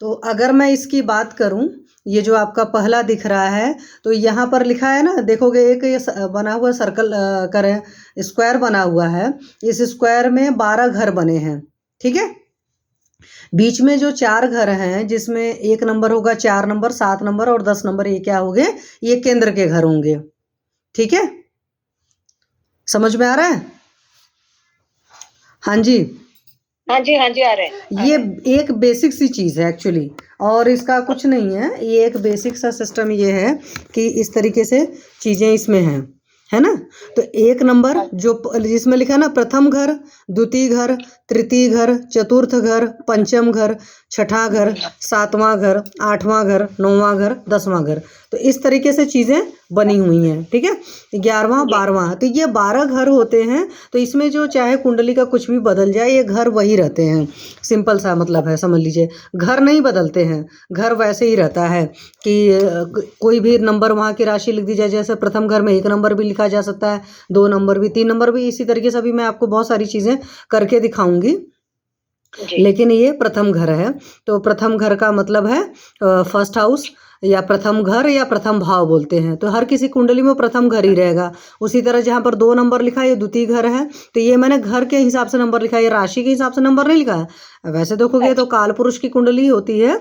तो अगर मैं इसकी बात करूं, ये जो आपका पहला दिख रहा है, तो यहाँ पर लिखा है ना, देखोगे एक ये बना हुआ सर्कल करें, स्क्वायर बना हुआ है। इस स्क्वायर में 12 घर बने हैं, ठीक है। बीच में जो 4 घर हैं, जिसमें 1 नंबर होगा, 4 नंबर, 7 नंबर और 10 नंबर, ये क्या होंगे? ये केंद्र के घर होंगे, ठीक है। समझ में आ रहा है? हाँ जी, हाँ जी, हाँ जी, आ रहे हैं। ये एक बेसिक सी चीज़ है एक्चुअली, और इसका कुछ नहीं है। ये एक बेसिक सा सिस्टम ये है कि इस तरीके से चीज़ें इसमें हैं, है ना। तो 1 नंबर जो जिसमें लिखा है ना, प्रथम घर, द्वितीय घर, तृतीय घर, चतुर्थ घर, पंचम घर, छठा घर, 7वां घर, 8वां घर, 9वां घर, 10वां घर, तो इस तरीके से चीज़ें बनी हुई हैं, ठीक है। 11वां 12वां, तो ये 12 घर होते हैं। तो इसमें जो चाहे कुंडली का कुछ भी बदल जाए, ये घर वही रहते हैं। सिंपल सा मतलब है, समझ लीजिए, घर नहीं बदलते हैं, घर वैसे ही रहता है कि कोई भी नंबर वहाँ की राशि लिख दी जाए। जैसे प्रथम घर में 1 नंबर भी लिखा जा सकता है, 2 नंबर भी, 3 नंबर भी, इसी तरीके से अभी मैं आपको बहुत सारी चीज़ें करके दिखाऊंगी, लेकिन ये प्रथम घर है। तो प्रथम घर का मतलब है फर्स्ट हाउस, या प्रथम घर, या प्रथम भाव बोलते हैं। तो हर किसी कुंडली में प्रथम घर ही रहेगा। उसी तरह जहाँ पर 2 नंबर लिखा है, ये द्वितीय घर है, तो ये मैंने घर के हिसाब से नंबर लिखा है, ये राशि के हिसाब से नंबर नहीं लिखा है। वैसे देखोगे तो काल पुरुष की कुंडली होती है,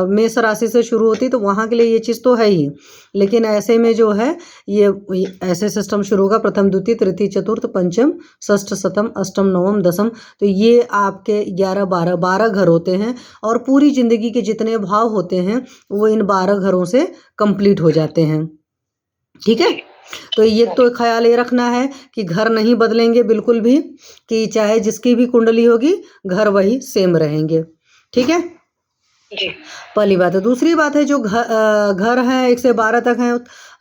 मेष राशि से शुरू होती, तो वहाँ के लिए ये चीज़ तो है ही। लेकिन ऐसे में जो है, ये ऐसे सिस्टम शुरू होगा, प्रथम द्वितीय तृतीय चतुर्थ पंचम षष्ठ सप्तम अष्टम नवम दसम। तो ये आपके 11 12 घर होते हैं, और पूरी जिंदगी के जितने भाव होते हैं वो इन 12 घरों से कंप्लीट हो जाते हैं, ठीक है। तो ये तो ख्याल ये रखना है कि घर नहीं बदलेंगे बिल्कुल भी, कि चाहे जिसकी भी कुंडली होगी, घर वही सेम रहेंगे, ठीक है। पहली बात है। दूसरी बात है, जो घर हैं 1 से 12 तक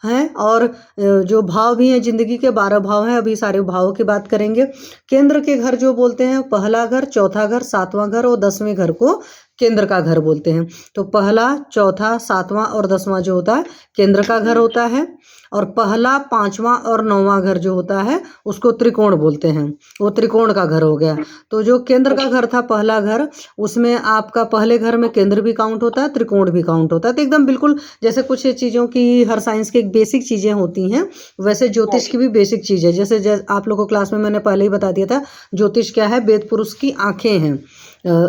हैं, और जो भाव भी हैं, जिंदगी के 12 भाव हैं। अभी सारे भावों की बात करेंगे। केंद्र के घर जो बोलते हैं, पहला घर, चौथा घर, 7वां घर और 10वें घर को केंद्र का घर बोलते हैं। तो पहला, चौथा, 7वां और 10वां जो होता है, केंद्र का घर होता है। और पहला, 5वां और 9वां घर जो होता है, उसको त्रिकोण बोलते हैं, वो त्रिकोण का घर हो गया। तो जो केंद्र का घर था, पहला घर, उसमें आपका पहले घर में केंद्र भी काउंट होता है, त्रिकोण भी काउंट होता है। तो एकदम बिल्कुल जैसे कुछ चीज़ों की हर साइंस की एक बेसिक चीज़ें होती हैं, वैसे ज्योतिष की भी बेसिक चीज़ है। जैसे आप लोगों को क्लास में मैंने पहले ही बता दिया था, ज्योतिष क्या है? वेद पुरुष की आंखें हैं,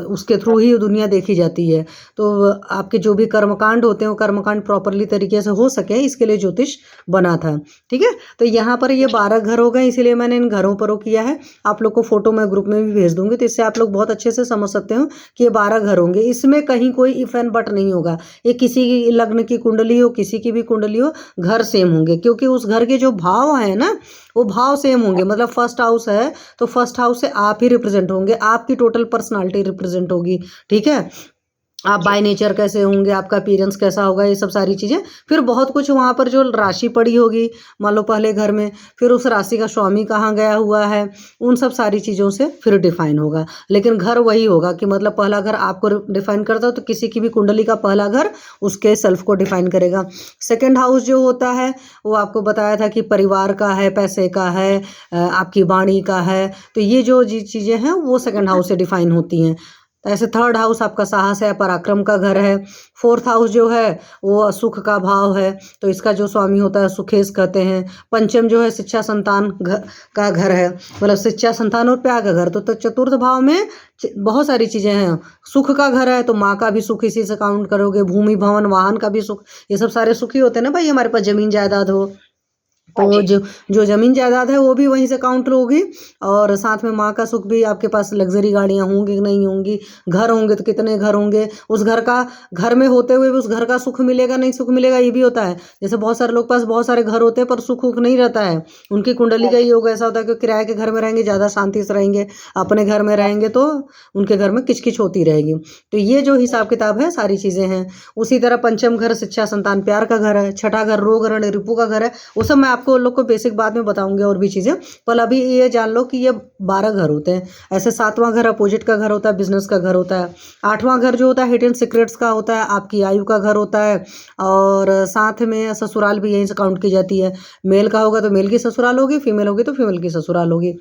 उसके थ्रू ही दुनिया देखी जाती है। तो आपके जो भी कर्मकांड होते हैं, वो कर्मकांड प्रॉपरली तरीके से हो सके, इसके लिए ज्योतिष बना था, ठीक है। तो यहाँ पर ये 12 घर हो गए, इसीलिए मैंने इन घरों पर वो किया है। आप लोग को फोटो मैं ग्रुप में भी भेज दूंगी, तो इससे आप लोग बहुत अच्छे से समझ सकते हो कि ये 12 घर होंगे। इसमें कहीं कोई इफ एंड बट नहीं होगा। ये किसी की लग्न की कुंडली हो, किसी की भी कुंडली हो, घर सेम होंगे, क्योंकि उस घर के जो भाव हैं ना, वो भाव सेम होंगे। मतलब फर्स्ट हाउस है तो फर्स्ट हाउस से आप ही रिप्रेजेंट होंगे, आपकी टोटल पर्सनालिटी रिप्रेजेंट होगी, ठीक है। आप बाय नेचर कैसे होंगे, आपका अपीयरेंस कैसा होगा, ये सब सारी चीज़ें। फिर बहुत कुछ वहाँ पर जो राशि पड़ी होगी, मान लो पहले घर में, फिर उस राशि का स्वामी कहाँ गया हुआ है, उन सब सारी चीज़ों से फिर डिफाइन होगा। लेकिन घर वही होगा कि मतलब पहला घर आपको डिफाइन करता हो, तो किसी की भी कुंडली का पहला घर उसके सेल्फ को डिफाइन करेगा। सेकेंड हाउस जो होता है, वो आपको बताया था कि परिवार का है, पैसे का है, आपकी वाणी का है। तो ये जो चीज़ें हैं, वो सेकेंड हाउस से डिफाइन होती हैं। ऐसे थर्ड हाउस आपका साहस है, पराक्रम का घर है। फोर्थ हाउस जो है, वो सुख का भाव है, तो इसका जो स्वामी होता है सुखेश कहते हैं। पंचम जो है, शिक्षा संतान का घर है, मतलब शिक्षा संतान और प्यार का घर। तो चतुर्थ भाव में बहुत सारी चीज़ें हैं। सुख का घर है, तो माँ का भी सुख इसी से काउंट करोगे, भूमि भवन वाहन का भी सुख, ये सब सारे सुख ही होते हैं ना भाई। हमारे पास जमीन जायदाद हो, तो जो ज़मीन जायदाद है वो भी वहीं से काउंट होगी। और साथ में माँ का सुख भी, आपके पास लग्जरी गाड़ियाँ होंगी कि नहीं होंगी, घर होंगे तो कितने घर होंगे, उस घर का, घर में होते हुए भी उस घर का सुख मिलेगा नहीं सुख मिलेगा, ये भी होता है। जैसे बहुत सारे लोग पास बहुत सारे घर होते हैं पर सुख उख नहीं रहता है, उनकी कुंडली का ही योग ऐसा होता है कि किराए के घर में रहेंगे ज़्यादा शांति से रहेंगे, अपने घर में रहेंगे तो उनके घर में किचकिच होती रहेगी। तो ये जो हिसाब किताब है, सारी चीज़ें हैं। उसी तरह पंचम घर शिक्षा संतान प्यार का घर है, छठा घर रोग रण रिपु का घर है। वो सब मैं आपको लोग को बेसिक बाद में बताऊंगी और भी चीज़ें, पर अभी ये जान लो कि ये 12 घर होते हैं। ऐसे 7वां घर अपोजिट का घर होता है, बिजनेस का घर होता है। 8वां घर जो होता है हिडन सीक्रेट्स का होता है, आपकी आयु का घर होता है। और साथ में ससुराल भी यहीं से काउंट की जाती है। मेल का होगा तो मेल की ससुराल होगी, फीमेल होगी तो फीमेल की ससुराल होगी।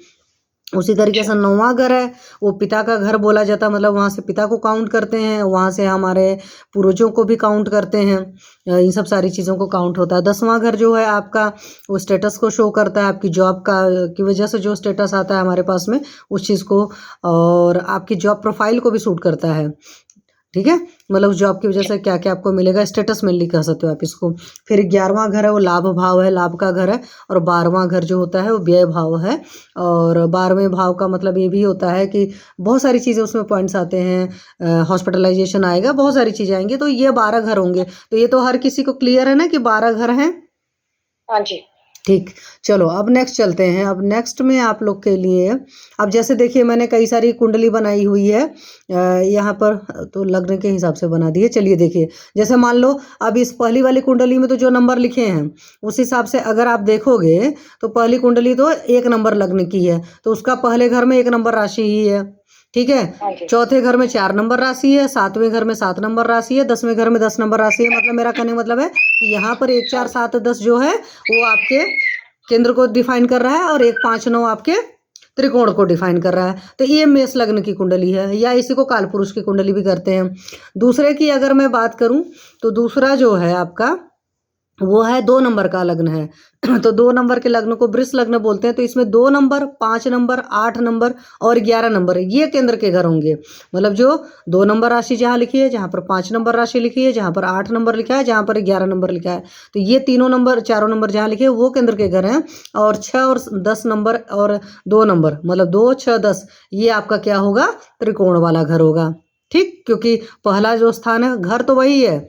उसी तरीके से 9वां घर है, वो पिता का घर बोला जाता है, मतलब वहाँ से पिता को काउंट करते हैं, वहाँ से हमारे पूर्वजों को भी काउंट करते हैं, इन सब सारी चीज़ों को काउंट होता है। 10वां घर जो है आपका, वो स्टेटस को शो करता है, आपकी जॉब का की वजह से जो स्टेटस आता है हमारे पास में उस चीज़ को, और आपकी जॉब प्रोफाइल को भी सूट करता है। ठीक है, मतलब उस जॉब की वजह से क्या क्या आपको मिलेगा, स्टेटस मेनली कह सकते हो आप इसको। फिर 11वां घर है, वो लाभ भाव है, लाभ का घर है। और 12वां घर जो होता है वो व्यय भाव है। और 12वें भाव का मतलब ये भी होता है कि बहुत सारी चीज़ें उसमें पॉइंट्स आते हैं, हॉस्पिटलाइजेशन आएगा, बहुत सारी चीज़ें आएंगी, तो ये 12 घर होंगे। तो ये तो हर किसी को क्लियर है ना कि 12 घर हैं। हाँ जी। ठीक, चलो अब नेक्स्ट चलते हैं। अब नेक्स्ट में आप लोग के लिए, अब जैसे देखिए मैंने कई सारी कुंडली बनाई हुई है यहाँ पर, तो लग्न के हिसाब से बना दी है। चलिए देखिए, जैसे मान लो अब इस पहली वाली कुंडली में तो जो नंबर लिखे हैं उस हिसाब से अगर आप देखोगे तो पहली कुंडली तो 1 नंबर लग्न की है, तो उसका पहले घर में 1 नंबर राशि ही है। ठीक है, हाँ जी। चौथे घर में 4 नंबर राशि है, 7वें घर में 7 नंबर राशि है, 10वें घर में 10 नंबर राशि है। मतलब मेरा कहने का मतलब है कि यहाँ पर 1 4 7 10 जो है वो आपके केंद्र को डिफाइन कर रहा है, और 1 5 9 आपके त्रिकोण को डिफाइन कर रहा है। तो ये मेष लग्न की कुंडली है, या इसी को कालपुरुष की कुंडली भी करते हैं। दूसरे की अगर मैं बात करूं तो दूसरा जो है आपका वो है 2 नंबर का लग्न है। तो 2 नंबर के लग्न को वृष लग्न बोलते हैं। तो इसमें 2 नंबर, 5 नंबर, 8 नंबर और 11 नंबर ये केंद्र के घर होंगे। मतलब जो 2 नंबर राशि जहाँ लिखी है, जहाँ पर 5 नंबर राशि लिखी है, जहाँ पर 8 नंबर लिखा है, जहाँ पर 11 नंबर लिखा है, तो ये तीनों नंबर, चारों नंबर जहाँ लिखे हैं वो केंद्र के घर हैं। और 6 और 10 नंबर और 2 नंबर, मतलब 2 6 10 ये आपका क्या होगा, त्रिकोण वाला घर होगा। ठीक, क्योंकि पहला जो स्थान है, घर तो वही है,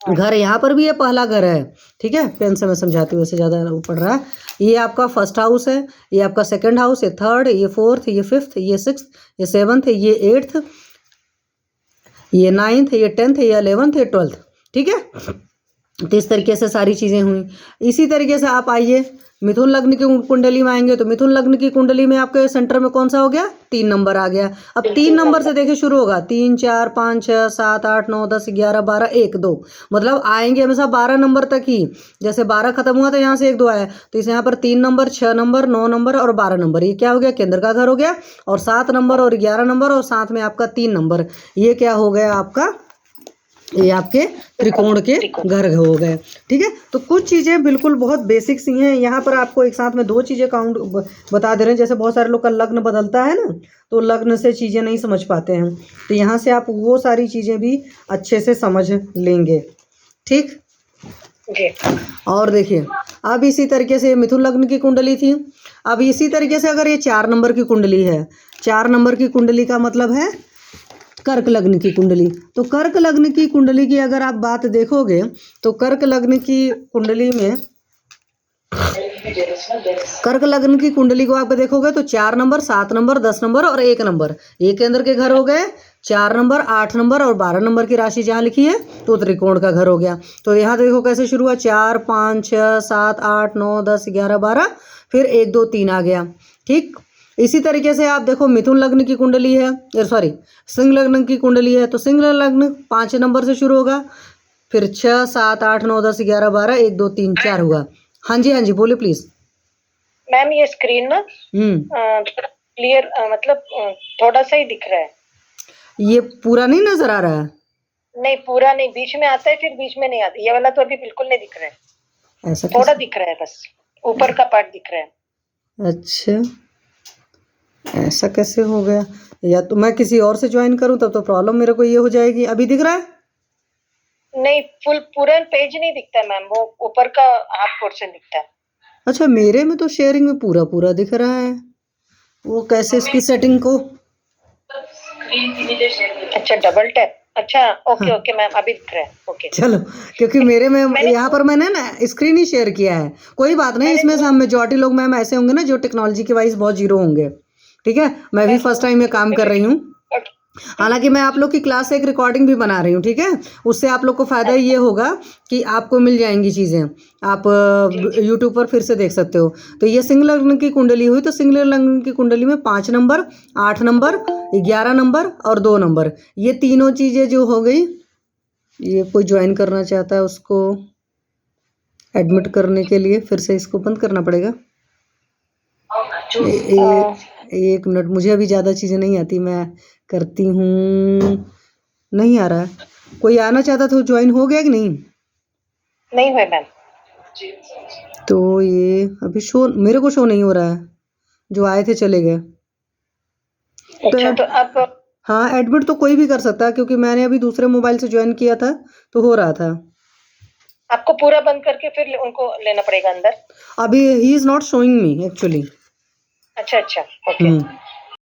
घर यहाँ पर भी ये पहला घर है। ठीक है, पेन से मैं समझाती हूँ, वैसे ज़्यादा वो पड़ रहा है। ये आपका फर्स्ट हाउस है, ये आपका सेकंड हाउस, ये थर्ड, ये फोर्थ, ये फिफ्थ, ये सिक्स्थ, ये सेवन्थ, ये एट्थ, ये 9th, ये 10th, ये 11th, ये 12th। ठीक है, तो इस तरीके से सारी चीज़ें हुई। इसी तरीके से आप आइए मिथुन लग्न की कुंडली में आएंगे, तो मिथुन लग्न की कुंडली में आपके सेंटर में कौन सा हो गया, 3 नंबर आ गया। अब 3 नंबर से देखिए शुरू होगा, 3 4 5 6 7 8 9 10 11 12 1 2, मतलब आएंगे हमेशा 12 नंबर तक ही। जैसे 12 खत्म हुआ तो यहाँ से 1 2 आया, तो इस यहाँ पर 3 नंबर, 6 नंबर, 9 नंबर और 12 नंबर, ये क्या हो गया, केंद्र का घर हो गया। और 7 नंबर और 11 नंबर और साथ में आपका 3 नंबर, ये क्या हो गया आपका, ये आपके त्रिकोण के घर हो गए। ठीक है, तो कुछ चीज़ें बिल्कुल बहुत बेसिक सी हैं। यहाँ पर आपको एक साथ में 2 चीज़ें काउंट बता दे रहे हैं। जैसे बहुत सारे लोग का लग्न बदलता है ना, तो लग्न से चीज़ें नहीं समझ पाते हैं, तो यहाँ से आप वो सारी चीज़ें भी अच्छे से समझ लेंगे। ठीक, और देखिए अब इसी तरीके से मिथुन लग्न की कुंडली थी। अब इसी तरीके से अगर ये 4 नंबर की कुंडली है, 4 नंबर की कुंडली का मतलब है कर्क लग्न की कुंडली। तो कर्क लग्न की कुंडली की अगर आप बात देखोगे तो कर्क लग्न की कुंडली में, कर्क लग्न की कुंडली को आप देखोगे तो 4 नंबर, 7 नंबर, 10 नंबर और 1 नंबर ये केंद्र के घर हो गए। 4 नंबर, 8 नंबर और 12 नंबर की राशि जहाँ लिखी है तो त्रिकोण का घर हो गया। तो यहाँ देखो कैसे शुरू हुआ, 4 5 6 7 8 9 10 11 12, फिर 1 2 3 आ गया। ठीक, इसी तरीके से आप देखो मिथुन लग्न की कुंडली है, सॉरी सिंह लग्न की कुंडली है, तो सिंह लग्न 5 नंबर से शुरू होगा, फिर 6 7 8 9 10 11 12 1 2 3 4 हुआ। हाँ जी, हाँ जी, बोलिए प्लीज। मैम ये स्क्रीन ना क्लियर मतलब थोड़ा सा ही दिख रहा है, ये पूरा नहीं नजर आ रहा है? नहीं पूरा नहीं, बीच में आता है फिर बीच में नहीं आता, ये वाला तो अभी बिल्कुल नहीं दिख रहा है, ऐसा थोड़ा दिख रहा है, बस ऊपर का पार्ट दिख रहा है। अच्छा, ऐसा कैसे हो गया? या तो मैं किसी और से ज्वाइन करूं तब तो प्रॉब्लम मेरे को ये हो जाएगी। अभी दिख रहा है? नहीं, पूरा पेज नहीं दिखता है मैम, वो ऊपर का हाफ पोर्शन दिखता है। अच्छा, मेरे में तो शेयरिंग में पूरा पूरा दिख रहा है, वो कैसे इसकी सेटिंग को? अच्छा, डबल टैप, अच्छा ओके हाँ। ओके मैम, अभी दिख रहा है, ओके चलो, क्योंकि मेरे में यहाँ पर मैंने ना स्क्रीन ही शेयर किया है। कोई बात नहीं, इसमें से हम मेजॉरिटी लोग मैम ऐसे होंगे ना जो टेक्नोलॉजी के वाइज बहुत जीरो होंगे। ठीक है, मैं भी फर्स्ट टाइम में काम कर रही हूँ। हालांकि मैं आप लोग की क्लास से एक रिकॉर्डिंग भी बना रही हूँ। ठीक है, उससे आप लोग को फ़ायदा ये होगा कि आपको मिल जाएंगी चीज़ें, आप यूट्यूब पर फिर से देख सकते हो। तो ये सिंह लग्न की कुंडली हुई, तो सिंह लग्न की कुंडली में 5 नंबर, 8 नंबर, 11 नंबर और 2 नंबर, ये तीनों चीज़ें जो हो गई। ये कोई ज्वाइन करना चाहता है उसको एडमिट करने के लिए फिर से इसको बंद करना पड़ेगा। एक मिनट, मुझे अभी ज़्यादा चीज़ें नहीं आती, मैं करती हूँ। नहीं आ रहा है। कोई आना चाहता तो ज्वाइन हो गया कि नहीं? नहीं हुए मैम। तो ये अभी शो, मेरे को शो नहीं हो रहा है, जो आए थे चले गए। अच्छा, तो आप हाँ, एडमिट तो कोई भी कर सकता है, क्योंकि मैंने अभी दूसरे मोबाइल से ज्वाइन किया था तो हो रहा था। आपको पूरा बंद करके फिर उनको लेना पड़ेगा अंदर। अभी he is not showing me actually. अच्छा, ओके।